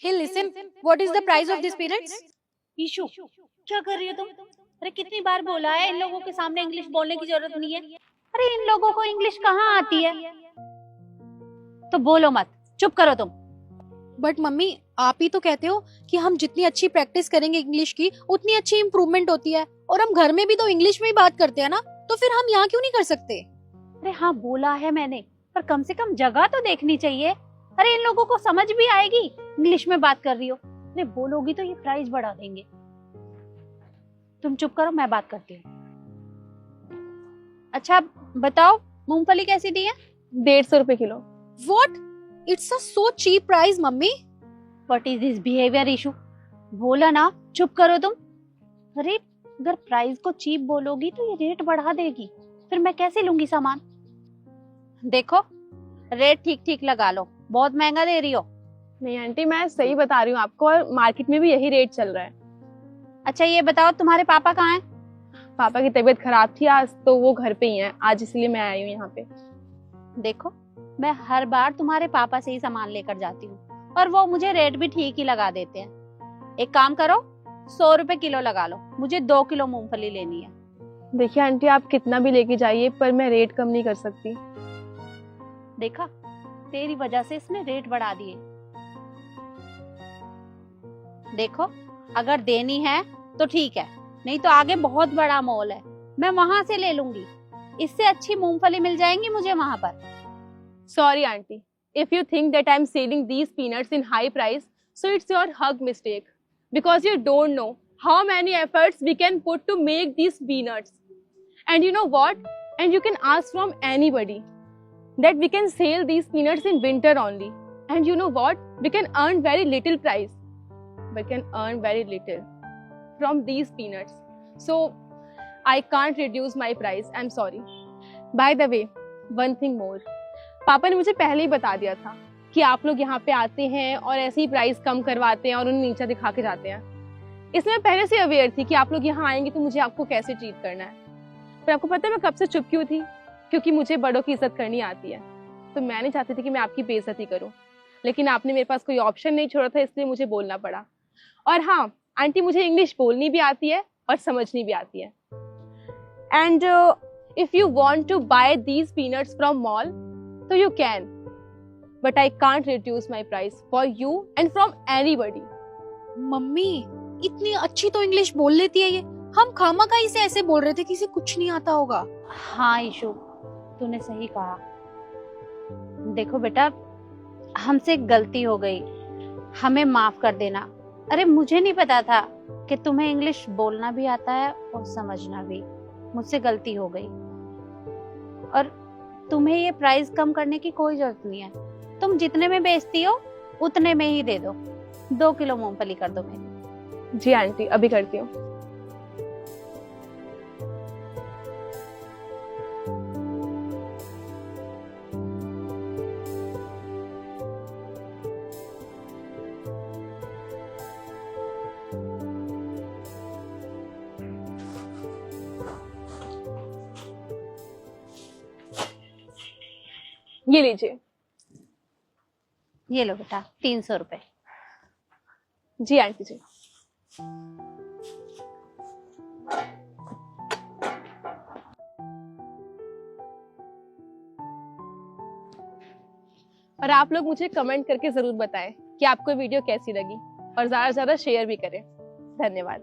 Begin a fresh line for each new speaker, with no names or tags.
Hey, listen, what is the price of these peanuts?
Ishu, क्या कर रही हो तुम? अरे कितनी बार बोला है इन लोगों के सामने इंग्लिश बोलने की जरूरत नहीं है। अरे इन लोगों को इंग्लिश कहाँ आती है? तो बोलो मत, चुप करो तुम।
बट मम्मी, आप ही तो कहते हो कि हम जितनी अच्छी प्रैक्टिस करेंगे इंग्लिश की उतनी अच्छी इम्प्रूवमेंट होती है, और हम घर में भी तो इंग्लिश में ही बात करते हैं ना, तो फिर हम यहाँ क्यों नहीं कर सकते?
अरे हाँ बोला है मैंने, पर कम से कम जगह तो देखनी चाहिए। अरे इन लोगों को समझ भी आएगी इंग्लिश में बात कर रही हो। अरे बोलोगी तो ये प्राइस बढ़ा देंगे। तुम चुप करो, मैं बात करती हूँ। अच्छा बताओ, मूंगफली कैसी दी है?
150 रुपए kilo.
What? It's a so cheap price, mummy.
What is this behaviour issue? बोला ना चुप करो तुम। अरे अगर प्राइस को चीप बोलोगी तो ये रेट बढ़ा देगी, फिर मैं कैसे लूंगी सामान? देखो रेट ठीक ठीक लगा लो, बहुत महंगा दे रही हो।
नहीं आंटी, मैं सही बता रही हूँ आपको, और मार्केट में भी यही रेट चल रहा है।
अच्छा ये बताओ तुम्हारे पापा कहाँ हैं?
पापा की तबीयत खराब थी आज, तो वो घर पे ही हैं आज, इसलिए मैं आई हूँ यहाँ पे।
देखो मैं हर बार तुम्हारे पापा से ही सामान लेकर जाती हूँ और वो मुझे रेट भी ठीक ही लगा देते हैं। एक काम करो, 100 रुपए किलो लगा लो, मुझे 2 किलो मूंगफली लेनी है।
देखिए आंटी, आप कितना भी लेके जाइए, पर मैं रेट कम नहीं कर सकती।
देखा, तेरी वजह से इसने रेट बढ़ा दिए। देखो अगर देनी है तो ठीक है, नहीं तो आगे बहुत बड़ा मॉल है, मैं वहां से ले लूंगी। इससे अच्छी मूंगफली मिल जाएंगी मुझे वहां पर।
Sorry aunty, if you think that I'm selling these peanuts in high price, so it's your hug mistake, because you don't know how many efforts we can put to make these peanuts. And you know what? And you can ask from anybody that we can sell these peanuts in winter only. And you know what? We can earn very little price. We can earn very little from these peanuts. So I can't reduce my price. I'm sorry. By the way, one thing more. पापा ने मुझे पहले ही बता दिया था कि आप लोग यहाँ पे आते हैं और ऐसे ही प्राइस कम करवाते हैं और उन्हें नीचा दिखा के जाते हैं। इसमें मैं पहले से अवेयर थी कि आप लोग यहाँ आएंगे तो मुझे आपको कैसे ट्रीट करना है। पर आपको पता है मैं कब से चुप क्यों थी? क्योंकि मुझे बड़ों की इज्जत करनी आती है, तो मैं नहीं चाहती थी कि मैं आपकी बेइज्जती करूँ। लेकिन आपने मेरे पास कोई ऑप्शन नहीं छोड़ा था, इसलिए मुझे बोलना पड़ा। और हाँ आंटी, मुझे इंग्लिश बोलनी भी आती है और समझनी भी आती है। And if you want to buy these peanuts from mall, so you can, but I can't reduce my price for you and from anybody.
Mummy, इतनी अच्छी तो इंग्लिश बोल लेती है ये, हम खामखा से ऐसे बोल रहे थे कि इसे कुछ नहीं आता होगा।
हाँ ईशु, तूने सही कहा। देखो बेटा, हमसे गलती हो गई, हमें माफ कर देना। अरे मुझे नहीं पता था कि तुम्हें इंग्लिश बोलना भी आता है और समझना भी। मुझसे गलती हो गई, और तुम्हें ये प्राइस कम करने की कोई जरूरत नहीं है। तुम जितने में बेचती हो उतने में ही दे दो। 2 किलो मूंगफली कर दो मेरी।
जी आंटी, अभी करती हूँ। ये लीजिए।
ये लो बेटा, 300 रुपए।
जी आंटी जी। और आप लोग मुझे कमेंट करके जरूर बताएं कि आपको वीडियो कैसी लगी, और ज्यादा से ज्यादा शेयर भी करें। धन्यवाद।